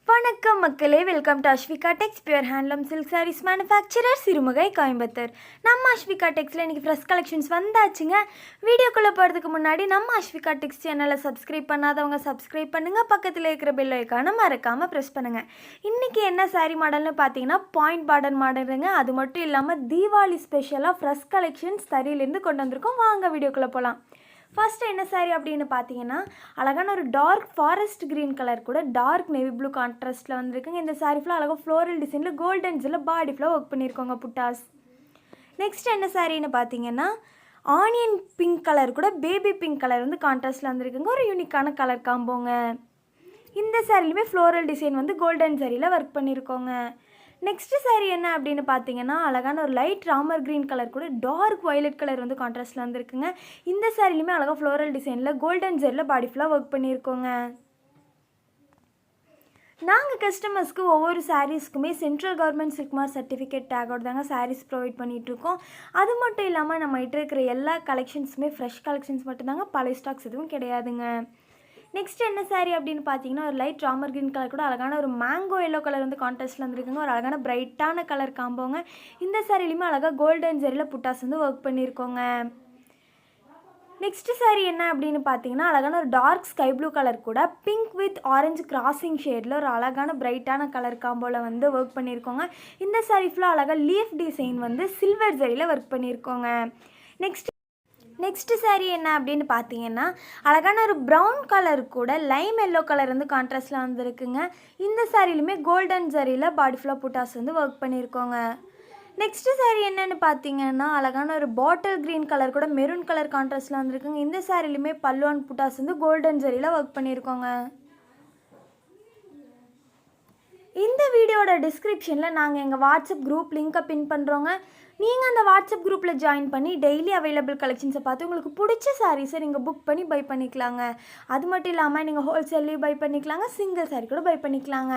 வணக்கம் மக்களே, welcome to Asvika Tex pure handloom silk sarees manufacturer Sirumugai Coimbatore. நம்ம Asvika Texல இன்னைக்கு ஃப்ரெஷ் கலெக்ஷன்ஸ் வந்தாச்சுங்க. வீடியோக்குள்ளே போகிறதுக்கு முன்னாடி நம்ம Asvika Tex சேனலை சப்ஸ்கிரைப் பண்ணாதவங்க சப்ஸ்கிரைப் பண்ணுங்கள். பக்கத்தில் இருக்கிற பெல் ஐக்கானை மறக்காமல் ப்ரெஸ் பண்ணுங்கள். இன்றைக்கி என்ன சாரீ மாடல்னு பார்த்தீங்கன்னா பாயிண்ட் பார்டர் மாடலுங்க. அது மட்டும் இல்லாமல் தீபாவளி ஸ்பெஷலாக ஃப்ரெஷ் கலெக்ஷன்ஸ் தறியிலேருந்து கொண்டு வந்திருக்கோம். வாங்க வீடியோக்குள்ளே போகலாம். ஃபர்ஸ்ட் என்ன சாரீ அப்படின்னு பார்த்தீங்கன்னா அழகான ஒரு டார்க் ஃபாரஸ்ட் க்ரீன் கலர் கூட டார்க் நேவி ப்ளூ கான்ட்ராஸ்ட்டில் வந்துருக்குங்க. இந்த சாரீ ஃபுல்லாக அழகாக ஃப்ளோரல் டிசைனில் கோல்டன் ஜில் பாடி ஃபுல்லாக ஒர்க் பண்ணியிருக்கோங்க புட்டாஸ். நெக்ஸ்ட் என்ன சாரீன்னு பார்த்தீங்கன்னா ஆனியன் பிங்க் கலர் கூட பேபி பிங்க் கலர் வந்து கான்ட்ராஸ்ட்டில் வந்துருக்குங்க. ஒரு யூனிக்கான கலர் காம்போங்க. இந்த சாரிலுமே ஃப்ளோரல் டிசைன் வந்து கோல்டன் சாரியில் ஒர்க் பண்ணியிருக்கோங்க. நெக்ஸ்ட்டு சாரீ என்ன அப்படின்னு பார்த்தீங்கன்னா அழகான ஒரு லைட் ராமர் க்ரீன் கலர் கூட டார்க் வயலட் கலர் வந்து கான்ட்ராஸ்ட்டில் வந்துருக்குங்க. இந்த சாரிலுமே அழகாக ஃப்ளோரல் டிசைனில் கோல்டன் ஜெரில் பாடி ஃபுல்லாக ஒர்க் பண்ணியிருக்கோங்க. நாங்கள் கஸ்டமர்ஸ்க்கு ஒவ்வொரு சாரீஸ்க்குமே சென்ட்ரல் கவர்மெண்ட் சில்க்மார்க் சர்டிஃபிகேட் டேகோடு தாங்க சாரீஸ் ப்ரொவைட் பண்ணிகிட்ருக்கோம். அது மட்டும் இல்லாமல் நம்ம கிட்ட இருக்கிற எல்லா கலெக்ஷன்ஸுமே ஃப்ரெஷ் கலெக்ஷன்ஸ் மட்டும்தாங்க, பழைய ஸ்டாக்ஸ் எதுவும் கிடையாதுங்க. நெக்ஸ்ட் என்ன சாரீ அப்படின்னு பார்த்தீங்கன்னா ஒரு லைட் ராமர் க்ரீன் கலர் கூட அழகான ஒரு மேங்கோ எல்லோ கலர் வந்து கான்ட்ராஸ்ட்டில் வந்துருக்குங்க. ஒரு அழகான பிரைட்டான கலர் காம்போங்க. இந்த சாரிலையுமே அழகாக கோல்டன் ஜெரியில் புட்டாஸ் வந்து ஒர்க் பண்ணியிருக்கோங்க. நெக்ஸ்ட் சாரீ என்ன அப்படின்னு பார்த்தீங்கன்னா அழகான ஒரு டார்க் ஸ்கை ப்ளூ கலர் கூட பிங்க் வித் ஆரஞ்சு கிராசிங் ஷேடில் ஒரு அழகான பிரைட்டான கலர் காம்போவில் வந்து ஒர்க் பண்ணியிருக்கோங்க. இந்த சாரீ ஃபுல்லாக அழகாக லீஃப் டிசைன் வந்து சில்வர் ஜெரியில் ஒர்க் பண்ணியிருக்கோங்க. நெக்ஸ்ட்டு சாரீ என்ன அப்படின்னு பார்த்தீங்கன்னா அழகான ஒரு ப்ரௌன் கலர் கூட லைம் எல்லோ கலர் வந்து கான்ட்ராஸ்ட்டில் வந்துருக்குங்க. இந்த சாரிலுமே கோல்டன் ஜரியில் பாடி ஃபுல்லாக புட்டாஸ் வந்து ஒர்க் பண்ணியிருக்கோங்க. நெக்ஸ்ட்டு சாரீ என்னென்னு பார்த்தீங்கன்னா அழகான ஒரு பாட்டில் க்ரீன் கலர் கூட மெரூன் கலர் கான்ட்ராஸ்ட்டில் வந்துருக்குங்க. இந்த சாரிலுமே பல்லுவான் புட்டாஸ் வந்து கோல்டன் ஜரியில் ஒர்க் பண்ணியிருக்கோங்க. இந்த வீடியோட டிஸ்கிரிப்ஷனில் நாங்கள் எங்கள் வாட்ஸ்அப் குரூப் லிங்க்கை பின் பண்ணுறோங்க. நீங்கள் அந்த வாட்ஸ்அப் குரூப்பில் ஜாயின் பண்ணி டெய்லி அவைலபிள் கலெக்ஷன்ஸை பார்த்து உங்களுக்கு பிடிச்ச சாரீஸை நீங்கள் புக் பண்ணி பை பண்ணிக்கலாங்க. அது மட்டும் இல்லாமல் நீங்கள் ஹோல்சேல்லையும் பை பண்ணிக்கலாங்க, சிங்கிள் சாரீ கூட பை பண்ணிக்கலாங்க.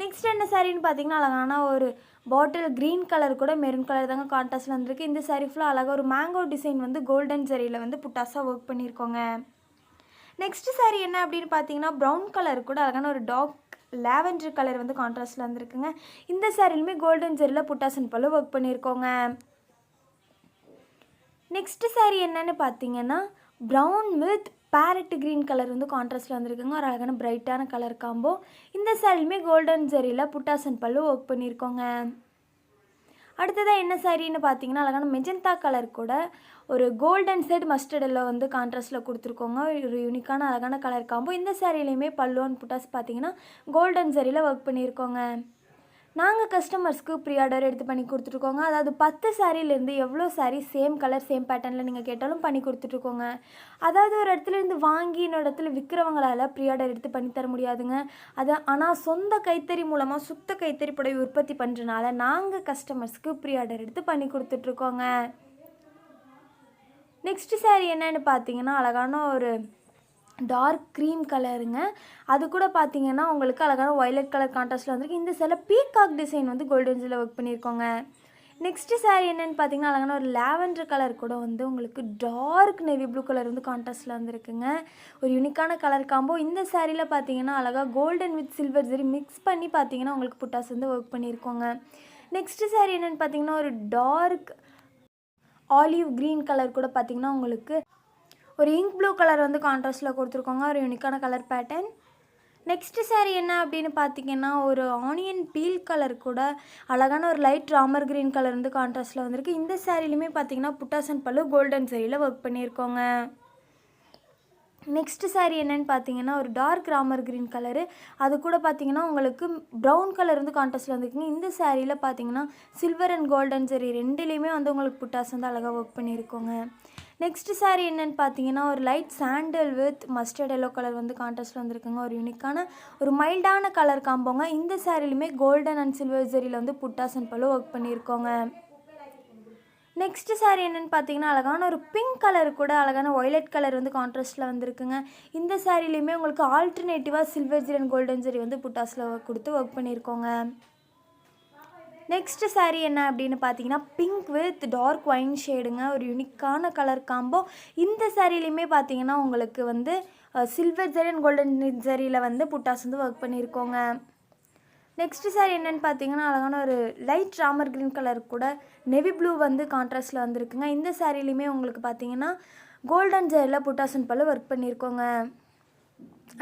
நெக்ஸ்ட் என்ன சாரின்னு பார்த்தீங்கன்னா அழகான ஒரு பாட்டில் க்ரீன் கலர் கூட மெரூன் கலர் தாங்க கான்ட்ராஸ்ட்டில் வந்துருக்கு. இந்த சாரீ ஃபுல்லாக அழகாக ஒரு மேங்கோ டிசைன் வந்து கோல்டன் ஜரியில் வந்து புட்டாஸாக ஒர்க் பண்ணியிருக்கோங்க. நெக்ஸ்ட் சாரீ என்ன அப்படின்னு பார்த்தீங்கன்னா ப்ரௌன் கலர் கூட அழகான ஒரு டார்க் லாவெண்டர் கலர் வந்து கான்ட்ராஸ்ட்டில் வந்துருக்குங்க. இந்த சாரிலுமே கோல்டன் ஜெரியில் புட்டாசன் பல்லு ஒர்க் பண்ணியிருக்கோங்க. நெக்ஸ்ட்டு சாரீ என்னன்னு பார்த்தீங்கன்னா brown with farad green colour வந்து கான்ட்ராஸ்ட்டில் வந்துருக்குங்க. ஒரு அழகான பிரைட்டான கலர் காம்போ. இந்த சாரிலுமே கோல்டன் ஜெரியில் புட்டாசன் பல்லு ஒர்க் பண்ணியிருக்கோங்க. அடுத்ததாக என்ன சாரின்னு பார்த்தீங்கன்னா அழகான மெஜந்தா கலர் கூட ஒரு கோல்டன் செட் மஸ்டர்ட் எல்லோ வந்து கான்ட்ராஸ்ட்டில் கொடுத்துருக்கோங்க. ஒரு யூனிக்கான அழகான கலர் காம்போ. இந்த சாரிலையுமே பல்லுவான் புட்டாஸ் பார்த்தீங்கன்னா கோல்டன் ஜரியில் ஒர்க் பண்ணியிருக்கோங்க. நாங்கள் கஸ்டமர்ஸ்க்கு ப்ரீ ஆர்டர் எடுத்து பண்ணி கொடுத்துட்ருக்கோங்க. அதாவது 10 சாரிலேருந்து எவ்வளோ சாரீ சேம் கலர் சேம் பேட்டர்னில் நீங்கள் கேட்டாலும் பண்ணி கொடுத்துட்ருக்கோங்க. அதாவது ஒரு இடத்துலேருந்து வாங்கி இன்னொரு இடத்துல விற்கிறவங்களால் ப்ரீ ஆர்டர் எடுத்து பண்ணி தர முடியாதுங்க. ஆனால் சொந்த கைத்தறி மூலமாக சுத்த கைத்தறி புடவை உற்பத்தி பண்ணுறனால நாங்கள் கஸ்டமர்ஸ்க்கு ப்ரீ ஆர்டர் எடுத்து பண்ணி கொடுத்துட்ருக்கோங்க. நெக்ஸ்ட்டு சாரீ என்னென்னு பார்த்தீங்கன்னா அழகான ஒரு டார்க் க்ரீம் கலருங்க. அது கூட பார்த்தீங்கன்னா உங்களுக்கு அழகான வயலட் கலர் கான்ட்ராஸ்ட்டில் வந்துருக்கு. இந்த சில பீகாக் டிசைன் வந்து கோல்டன் ஜில் ஒர்க் பண்ணியிருக்கோங்க. நெக்ஸ்ட்டு சாரீ என்னென்னு பார்த்தீங்கன்னா அழகான ஒரு லாவெண்டர் கலர் கூட வந்து உங்களுக்கு டார்க் நேவி ப்ளூ கலர் வந்து கான்ட்ராஸ்ட்டில் வந்துருக்குங்க. ஒரு யூனிக்கான கலர் காம்போ. இந்த சாரியில் பார்த்தீங்கன்னா அழகாக golden with silver zari mix பண்ணி பார்த்தீங்கன்னா உங்களுக்கு புட்டாஸ் வந்து ஒர்க் பண்ணியிருக்கோங்க. நெக்ஸ்ட்டு சாரீ என்னென்னு பார்த்தீங்கன்னா ஒரு டார்க் ஆலிவ் க்ரீன் கலர் கூட பார்த்தீங்கன்னா உங்களுக்கு ஒரு இங்க் ப்ளூ கலர் வந்து கான்ட்ராஸ்ட்டில் கொடுத்துருக்கோங்க. ஒரு யூனிக்கான கலர் பேட்டர்ன். நெக்ஸ்ட்டு சாரீ என்ன அப்படின்னு பார்த்தீங்கன்னா ஒரு ஆனியன் பீல் கலர் கூட அழகான ஒரு லைட் ராமர் க்ரீன் கலர் வந்து கான்ட்ராஸ்ட்டில் வந்துருக்கு. இந்த சாரிலையுமே பார்த்தீங்கன்னா புட்டாசன் பல்லு கோல்டன் ஜரியில் ஒர்க் பண்ணியிருக்கோங்க. நெக்ஸ்ட்டு சாரீ என்னென்னு பார்த்தீங்கன்னா ஒரு டார்க் ராமர் க்ரீன் கலரு. அது கூட பார்த்தீங்கன்னா உங்களுக்கு ப்ரௌன் கலர் வந்து கான்ட்ராஸ்ட்டில் வந்துருக்குங்க. இந்த சாரியில் பார்த்தீங்கன்னா சில்வர் அண்ட் கோல்டன் ஜரி ரெண்டுலேயுமே வந்து உங்களுக்கு புட்டாஸ் வந்து அழகாக ஒர்க் பண்ணியிருக்கோங்க. நெக்ஸ்ட்டு சாரீ என்னென்னு பார்த்தீங்கன்னா ஒரு light sandal with mustard yellow colour வந்து கான்ட்ராஸ்ட்டில் வந்துருக்குங்க. ஒரு யூனிக்கான ஒரு மைல்டான கலர் காம்போங்க. இந்த சாரிலுமே கோல்டன் அண்ட் சில்வர் ஜரியில் வந்து புட்டாசன் பல்லு ஒர்க் பண்ணியிருக்கோங்க. நெக்ஸ்ட்டு சாரீ என்னென்னு பார்த்தீங்கன்னா அழகான ஒரு பிங்க் கலர் கூட அழகான வயலட் கலர் வந்து கான்ட்ராஸ்ட்டில் வந்துருக்குங்க. இந்த சாரிலையுமே உங்களுக்கு ஆல்டர்னேட்டிவாக silver zari and golden zari வந்து புட்டாஸில் கொடுத்து ஒர்க் பண்ணியிருக்கோங்க. நெக்ஸ்ட்டு சாரீ என்ன அப்படின்னு பார்த்தீங்கன்னா பிங்க் வித் டார்க் ஒயின் ஷேடுங்க. ஒரு யூனிக்கான கலர் காம்போ. இந்த சாரிலையுமே பார்த்தீங்கன்னா உங்களுக்கு வந்து சில்வர் ஜரி அண்ட் கோல்டன் ஜரியில் வந்து புட்டாஸ் வந்து ஒர்க் பண்ணியிருக்கோங்க. நெக்ஸ்ட்டு சாரி என்னென்னு பார்த்தீங்கன்னா அழகான ஒரு லைட் ராமர் க்ரீன் கலர் கூட நெவி ப்ளூ வந்து கான்ட்ராஸ்ட்டில் வந்திருக்குங்க. இந்த சாரிலையுமே உங்களுக்கு பார்த்தீங்கன்னா கோல்டன் ஜரியில் புட்டாசன் பல்லு ஒர்க் பண்ணியிருக்கோங்க.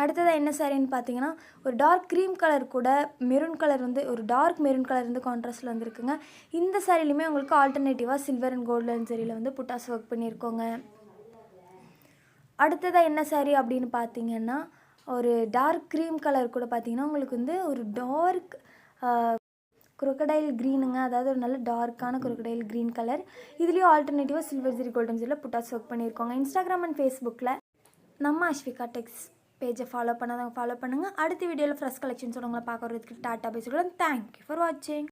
அடுத்ததாக என்ன சாரின்னு பார்த்தீங்கன்னா ஒரு டார்க் க்ரீம் கலர் கூட மெரூன் கலர் வந்து ஒரு டார்க் மெரூன் கலர் வந்து கான்ட்ராஸ்ட்டில் வந்துருக்குங்க. இந்த சாரிலையுமே உங்களுக்கு ஆல்டர்னேட்டிவாக சில்வர் அண்ட் கோல்டன் ஜரியில் வந்து புட்டாஸ் ஒர்க் பண்ணியிருக்கோங்க. அடுத்ததாக என்ன சாரி அப்படின்னு பார்த்தீங்கன்னா ஒரு டார்க் க்ரீம் கலர் கூட பார்த்தீங்கன்னா உங்களுக்கு வந்து ஒரு டார்க் குரோக்கடைல் க்ரீனுங்க. அதாவது ஒரு நல்ல டார்க்கான குரோக்கடைல் க்ரீன் கலர். இதுலேயும் ஆல்டர்னேட்டிவாக silver zari golden ஜரியில் buttas work பண்ணியிருக்கோங்க. Instagram and ஃபேஸ்புக்கில் நம்ம அஸ்விகா டெக்ஸ் பேஜை ஃபாலோ பண்ணாதவங்க ஃபாலோ பண்ணுங்கள். அடுத்த வீடியோவில் ஃப்ரெஷ் கலெக்ஷன்ஸோட உங்களை பார்க்குறதுக்கு டாட்டா பேசிக்கலாம். தேங்க்யூ ஃபார் வாட்சிங்.